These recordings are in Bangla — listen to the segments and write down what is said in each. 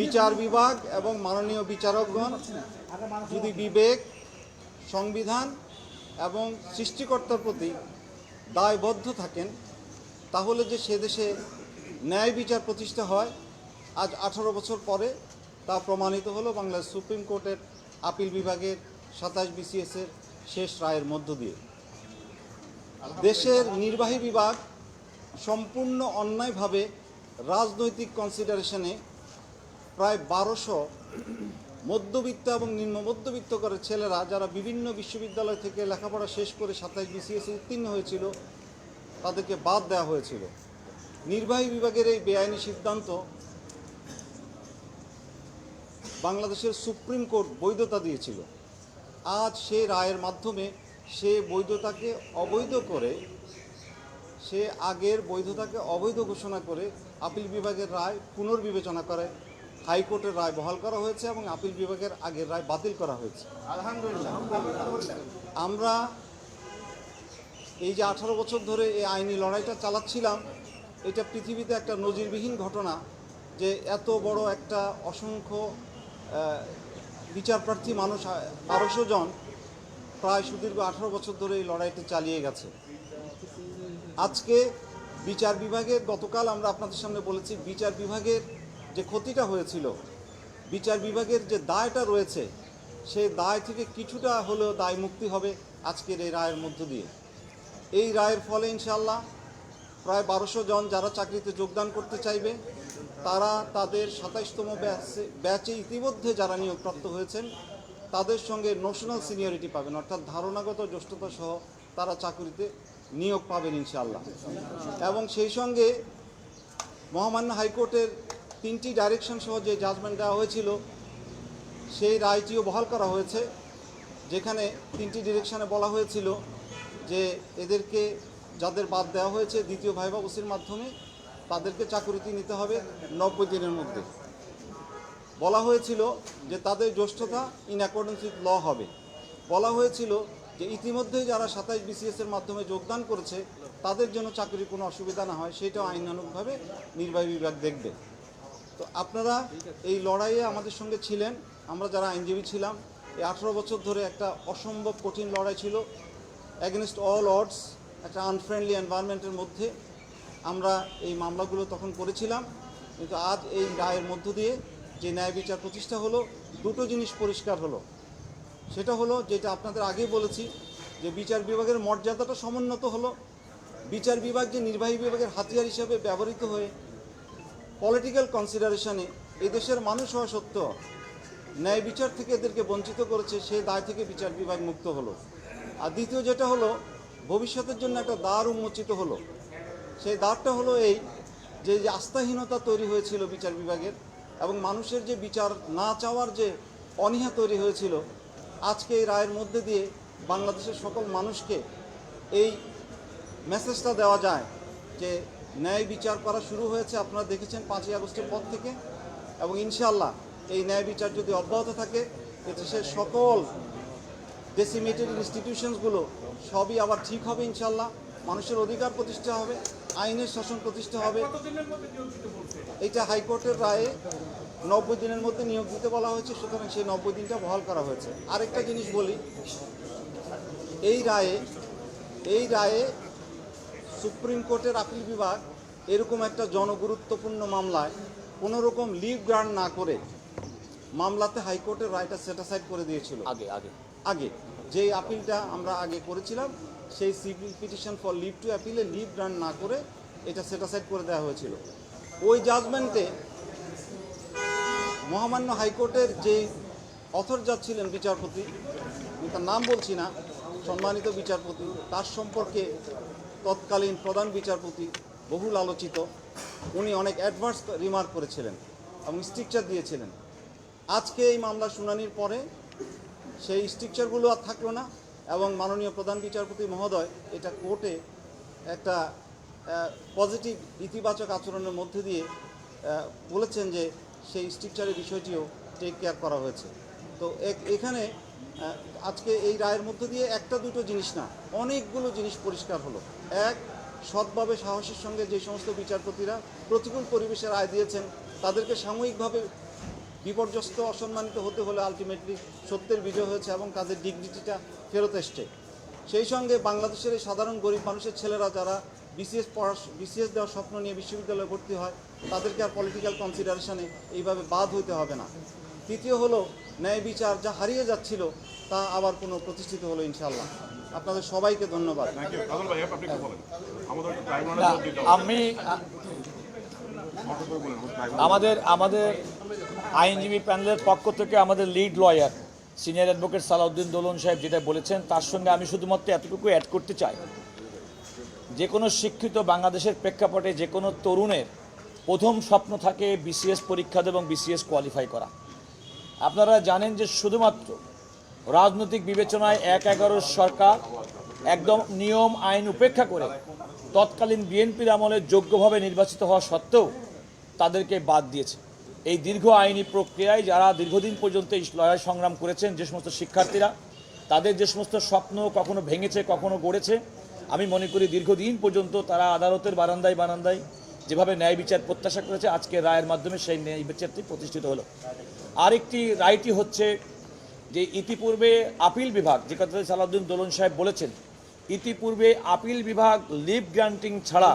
বিচার বিভাগ এবং মাননীয় বিচারকগণ যদি বিবেক, সংবিধান এবং সৃষ্টিকর্তার প্রতি দায়বদ্ধ থাকেন, তাহলে যে সে দেশে ন্যায় বিচার প্রতিষ্ঠা হয় আজ 18 বছর পরে তা প্রমাণিত হলো বাংলাদেশ সুপ্রিম কোর্টের আপিল বিভাগের 27 BCS-এর শেষ রায়ের মধ্য দিয়ে। দেশের নির্বাহী বিভাগ সম্পূর্ণ অন্যায়ভাবে রাজনৈতিক কনসিডারেশনে প্রায় 1200 মধ্যবিত্ত এবং নিম্ন মধ্যবিত্ত করে ছেলেরা যারা বিভিন্ন বিশ্ববিদ্যালয় থেকে লেখাপড়া শেষ করে 27 BCS-এ উত্তীর্ণ হয়েছিল তাদেরকে বাদ দেওয়া হয়েছিল। নির্বাহী বিভাগের এই বেআইনি সিদ্ধান্ত বাংলাদেশের সুপ্রিম কোর্ট বৈধতা দিয়েছিল। আজ সে রায়ের মাধ্যমে সে বৈধতাকে অবৈধ করে, সে আগের বৈধতাকে অবৈধ ঘোষণা করে আপিল বিভাগের রায় পুনর্বিবেচনা করে হাইকোর্টের রায় বহাল করা হয়েছে এবং আপিল বিভাগের আগের রায় বাতিল করা হয়েছে। আলহামদুলিল্লাহ। আমরা এই যে 18 বছর ধরে এই আইনি লড়াইটা চালাচ্ছিলাম, এটা পৃথিবীতে একটা নজিরবিহীন ঘটনা যে এত বড় একটা অসংখ্য বিচারপ্রার্থী মানুষ 1200 জন প্রায় সুদীর্ঘ 18 বছর ধরে এই লড়াইটা চালিয়ে গেছে। আজকে বিচার বিভাগের, গতকাল আমরা আপনাদের সামনে বলেছি, বিচার বিভাগের যে ক্ষতিটা হয়েছিল, বিচার বিভাগের যে দায়টা রয়েছে, সেই দায় থেকে কিছুটা হলেও দায় মুক্তি হবে আজকের এই রায়ের মধ্য দিয়ে। এই রায়ের ফলে ইনশাআল্লাহ প্রায় 1200 জন যারা চাকরিতে যোগদান করতে চাইবে তারা তাদের 27তম ব্যাচে ইতিমধ্যে যারা নিয়োগপ্রাপ্ত হয়েছেন তাদের সঙ্গে নোশনাল সিনিয়রিটি পাবেন, অর্থাৎ ধারণাগত জ্যেষ্ঠতা সহ তারা চাকরিতে নিয়োগ পাবেন ইনশাআল্লাহ। এবং সেই সঙ্গে মহামান্য হাইকোর্টের 3টি ডাইরেকশন সহ যে জাজমেন্ট দেওয়া হয়েছিল সেই রায়টিও বহাল করা হয়েছে, যেখানে 3টি ডিরেকশনে বলা হয়েছিল যে এদেরকে যাদের বাদ দেওয়া হয়েছে দ্বিতীয় ভাইভা ওসির মাধ্যমে তাদেরকে চাকরিতে নিতে হবে 90 দিনের মধ্যে। বলা হয়েছিল যে তাদের জ্যেষ্ঠতা ইন অ্যাকর্ডেন্স উইথ ল হবে। বলা হয়েছিল যে ইতিমধ্যেই যারা 27 BCS-এর মাধ্যমে যোগদান করেছে তাদের জন্য চাকরির কোনো অসুবিধা না হয়, সেটাও আইনানুগভাবে নির্বাহী বিভাগ দেখবে। তো আপনারা এই লড়াইয়ে আমাদের সঙ্গে ছিলেন, আমরা যারা আইনজীবী ছিলাম। এই 18 বছর ধরে একটা অসম্ভব কঠিন লড়াই ছিল, অ্যাগেনস্ট অল অডস, একটা আনফ্রেন্ডলি এনভায়রনমেন্টের মধ্যে আমরা এই মামলাগুলো তখন করেছিলাম। কিন্তু আজ এই রায়ের মধ্য দিয়ে যে ন্যায় বিচার প্রতিষ্ঠা হলো, দুটো জিনিস পরিষ্কার হলো। সেটা হলো যেটা আপনাদের আগেই বলেছি, যে বিচার বিভাগের মর্যাদাটা সমুন্নত হলো। বিচার বিভাগ যে নির্বাহী বিভাগের হাতিয়ার হিসেবে ব্যবহৃত হয়ে পলিটিক্যাল কনসিডারেশনে এই দেশের মানুষ হওয়া সত্ত্বেও ন্যায় বিচার থেকে এদেরকে বঞ্চিত করেছে, সেই দায় থেকে বিচার বিভাগ মুক্ত হলো। আর দ্বিতীয় যেটা হলো, ভবিষ্যতের জন্য একটা দ্বার উন্মোচিত হলো। সেই দ্বারটা হলো এই যে আস্থাহীনতা তৈরি হয়েছিল বিচার বিভাগের এবং মানুষের যে বিচার না চাওয়ার যে অনীহা তৈরি হয়েছিল, আজকে এই রায়ের মধ্যে দিয়ে বাংলাদেশের সকল মানুষকে এই মেসেজটা দেওয়া যায় যে ন্যায় বিচার করা শুরু হয়েছে। আপনারা দেখেছেন 5ই আগস্টের পর থেকে, এবং ইনশাআল্লাহ এই ন্যায় বিচার যদি অব্যাহত থাকে দেশের সকল ডেসিমেটেড ইনস্টিটিউশনসগুলো সবই আবার ঠিক হবে ইনশাআল্লাহ। মানুষের অধিকার প্রতিষ্ঠা হবে, আইনের শাসন প্রতিষ্ঠা হবে। এটা হাইকোর্টের রায়ে 90 দিনের মধ্যে নিয়োগ দিতে বলা হয়েছে, সুতরাং সেই 90 দিনটা বহাল করা হয়েছে। আরেকটা জিনিস বলি, এই রায়ে সুপ্রিম কোর্টের আপিল বিভাগ এরকম একটা জনগুরুত্বপূর্ণ মামলায় কোনো রকম লিভ গ্রান্ট না করে মামলাতে হাইকোর্টের রায়টা সেটিসফাইড করে দিয়েছিল। আগে যে আপিলটা আমরা আগে করেছিলাম, সেই civil petition for leave to অ্যাপিলে লিভ গ্রান্ট না করে এটা সেটিসফাইড করে দেওয়া হয়েছিল। ওই জাজমেন্টে মহামান্য হাইকোর্টের যে অথর জাজ ছিলেন বিচারপতি, তার নাম বলছি না, সম্মানিত বিচারপতি, তার সম্পর্কে তৎকালীন প্রধান বিচারপতি বহুল আলোচিত, উনি অনেক অ্যাডভার্স রিমার্ক করেছিলেন এবং স্ট্রিকচার দিয়েছিলেন। আজকে এই মামলা শুনানির পরে সেই স্ট্রিকচারগুলো আর থাকলো না এবং মাননীয় প্রধান বিচারপতি মহোদয় এটা কোর্টে একটা পজিটিভ ইতিবাচক আচরণের মধ্যে দিয়ে বলেছেন যে সেই স্ট্রিকচারের বিষয়টিও টেক কেয়ার করা হয়েছে। তো এখানে আজকে এই রায়ের মধ্য দিয়ে একটা দুটো জিনিস না, অনেকগুলো জিনিস পরিষ্কার হলো। এক, সৎভাবে সাহসের সঙ্গে যে সমস্ত বিচারপতিরা প্রতিকূল পরিবেশে রায় দিয়েছেন তাদেরকে সাময়িকভাবে বিপর্যস্ত অসম্মানিত হতে হলে আলটিমেটলি সত্যের বিজয় হয়েছে এবং তাদের ডিগনিটিটা ফেরত এসছে। সেই সঙ্গে বাংলাদেশের এই সাধারণ গরিব মানুষের ছেলেরা যারা বিসিএস দেওয়ার স্বপ্ন নিয়ে বিশ্ববিদ্যালয়ে ভর্তি হয়, তাদেরকে আর পলিটিক্যাল কনসিডারেশনে এইভাবে বাদ হইতে হবে না। তৃতীয় হলো ন্যায় বিচার যা হারিয়ে যাচ্ছিল তা আবার কোনো প্রতিষ্ঠিত হলো ইনশাআল্লাহ। আপনাদের সবাইকে ধন্যবাদ। আমি আমাদের আইনজীবী প্যানেলের পক্ষ থেকে আমাদের lead lawyer senior advocate Salauddin Dolon সাহেব যেটা বলেছেন তার সঙ্গে আমি শুধুমাত্র এতটুকু অ্যাড করতে চাই, যে কোনো শিক্ষিত বাংলাদেশের প্রেক্ষাপটে যে কোনো তরুণের প্রথম স্বপ্ন থাকে বিসিএস পরীক্ষা এবং বিসিএস কোয়ালিফাই করা। আপনারা জানেন যে শুধুমাত্র রাজনৈতিক বিবেচনায় ১/১১ সরকার একদম নিয়ম আইন উপেক্ষা করে তৎকালীন বিএনপির আমলে যোগ্যভাবে নির্বাচিত হওয়া সত্ত্বেও তাদেরকে বাদ দিয়েছে। এই দীর্ঘ আইনি প্রক্রিয়ায় যারা দীর্ঘদিন পর্যন্ত এই লড়াই সংগ্রাম করেছেন, যে সমস্ত শিক্ষার্থীরা তাদের যে সমস্ত স্বপ্ন কখনো ভেঙেছে কখনো গড়েছে, আমি মনে করি দীর্ঘদিন পর্যন্ত তারা আদালতের বারান্দায় যেভাবে ন্যায় বিচার প্রত্যাশা করেছে, আজকে রায়ের মাধ্যমে সেই ন্যায় বিচারটি প্রতিষ্ঠিত হলো। আরেকটি রায়টি হচ্ছে যে ইতিপূর্বে আপিল বিভাগ, যে কথা সালাউদ্দিন দোলন সাহেব বলেছেন, ইতিপূর্বে আপিল বিভাগ লিভ গ্রান্টিং ছাড়া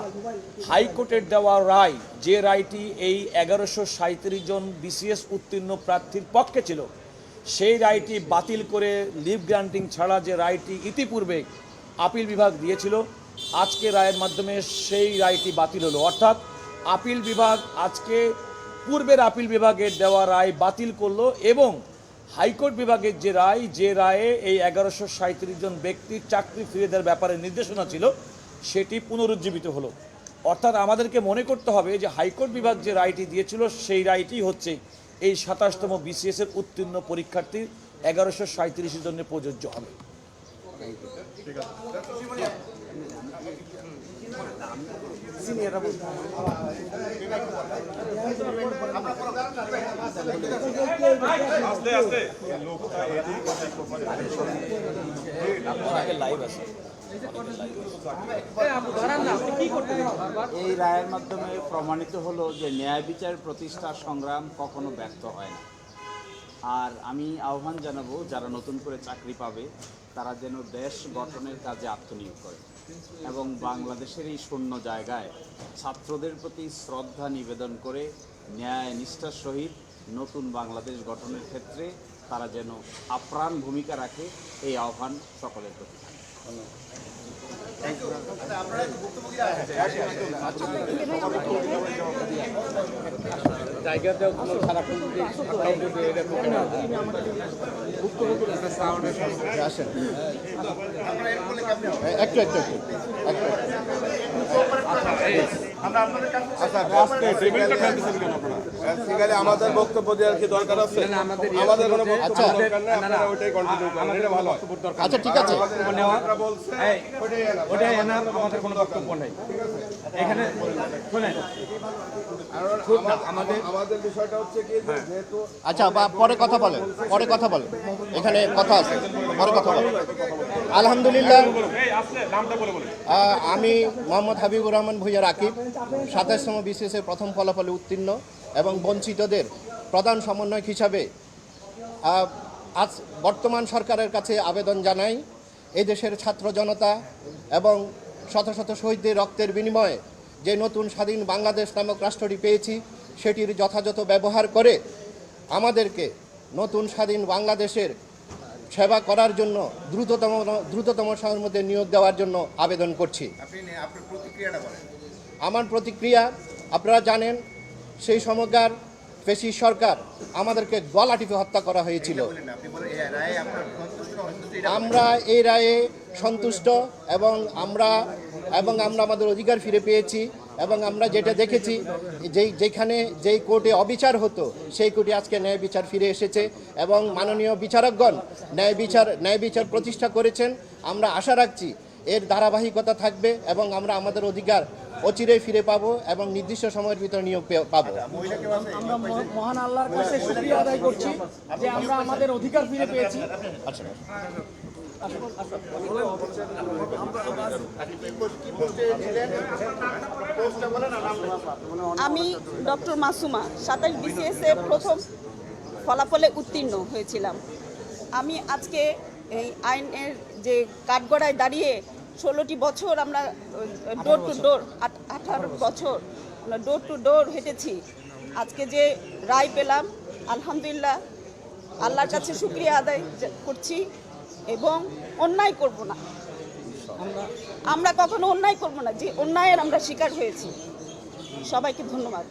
হাইকোর্টের দেওয়া রায়, যে রায়টি এই 1137 জন বিসিএস উত্তীর্ণ প্রার্থীর পক্ষে ছিল, সেই রায়টি বাতিল করে লিভ গ্রান্টিং ছাড়া যে রায়টি ইতিপূর্বে আপিল বিভাগ দিয়েছিল, আজকে রায়ের মাধ্যমে সেই রায়টি বাতিল হলো। অর্থাৎ আপিল বিভাগ আজকে পূর্বের আপিল বিভাগের দেওয়া রায় বাতিল করলো এবং হাইকোর্ট বিভাগের যে রায়ে এই 1137 জন ব্যক্তির চাকরি ফিরিয়ে দেওয়ার ব্যাপারে নির্দেশনা ছিল, সেটি পুনরুজ্জীবিত হলো। অর্থাৎ আমাদেরকে মনে করতে হবে যে হাইকোর্ট বিভাগ যে রায়টি দিয়েছিল সেই রায়টি হচ্ছে এই 27তম বিসিএসের উত্তীর্ণ পরীক্ষার্থীর 1137 জন্য প্রযোজ্য হবে। এই রায়ের মাধ্যমে প্রমাণিত হলো যে ন্যায় বিচার প্রতিষ্ঠার সংগ্রাম কখনো ব্যর্থ হয় না। আর আমি আহ্বান জানাবো যারা নতুন করে চাকরি পাবে তারা যেন দেশ গঠনের কাজে আত্মনিয়োগ করে এবং বাংলাদেশের এই শূন্য জায়গায় ছাত্রদের প্রতি শ্রদ্ধা নিবেদন করে ন্যায় নিষ্ঠার সহিত নতুন বাংলাদেশ গঠনের ক্ষেত্রে তারা যেন আপ্রাণ ভূমিকা রাখে, এই আহ্বান সকলের প্রতি। আমাদের বক্তব্য দেওয়ার কি দরকার আছে? আমাদের কোনো বক্তব্য দরকার নেই, আপনারা ওইটাই কন্টিনিউ করেন, এটা ভালো। আচ্ছা ঠিক আছে, ওটাই এনার, আমাদের কোনো বক্তব্য নেই এখানে। শুনেন, আমাদের বিষয়টা হচ্ছে কি, যেহেতু আচ্ছা পরে কথা বলেন, এখানে কথা আছে, পরে কথা বলেন। আলহামদুলিল্লাহ, আমি মোহাম্মদ হাবিবুর রহমান ভূঁইয়া রাকিব, 27তম বিসিএসের প্রথম ফলাফলে উত্তীর্ণ এবং বঞ্চিতদের প্রধান সমন্বয়ক হিসাবে আজ বর্তমান সরকারের কাছে আবেদন জানাই, এই দেশের ছাত্র জনতা এবং শত শত শহীদদের রক্তের বিনিময়ে যে নতুন স্বাধীন বাংলাদেশ নামক রাষ্ট্রটি পেয়েছি, সেটির যথাযথ ব্যবহার করে আমাদেরকে নতুন স্বাধীন বাংলাদেশের সেবা করার জন্য দ্রুততম সময়ের মধ্যে নিয়োগ দেওয়ার জন্য আবেদন করছি। আমার প্রতিক্রিয়া, আপনারা জানেন সেই সময়কার ফ্যাসিস্ট সরকার আমাদেরকে গলা টিপে হত্যা করা হয়েছিল। আমরা এই রায়ে সন্তুষ্ট এবং আমরা আমাদের অধিকার ফিরে পেয়েছি এবং আমরা যেটা দেখেছি যেই কোর্টে অবিচার হতো সেই কোর্টে আজকে ন্যায় বিচার ফিরে এসেছে এবং মাননীয় বিচারকগণ ন্যায় বিচার প্রতিষ্ঠা করেছেন। আমরা আশা রাখছি এর ধারাবাহিকতা থাকবে এবং আমরা আমাদের অধিকার অচিরেই ফিরে পাবো এবং নির্দিষ্ট সময়ের ভিতরে নিয়োগ পাবো। আমরা মহান আল্লাহর কাছে শুকরিয়া আদায় করছি যে আমরা আমাদের অধিকার ফিরে পেয়েছি। আচ্ছা। আমি ডক্টর মাসুমা 27 BCS এ প্রথম ফলাফলে উত্তীর্ণ হয়েছিলাম। আমি আজকে এই আইনের যে কাঠগড়ায় দাঁড়িয়ে 16টি বছর আমরা ডোর টু ডোর 18 বছর আমরা ডোর টু ডোর হেঁটেছি। আজকে যে রায় পেলাম আলহামদুলিল্লাহ, আল্লাহর কাছে শুকরিয়া আদায় করছি এবং অন্যায় করব না। আমরা কখনো অন্যায় করব না, যে অন্যায়ের আমরা শিকার হয়েছি। সবাইকে ধন্যবাদ।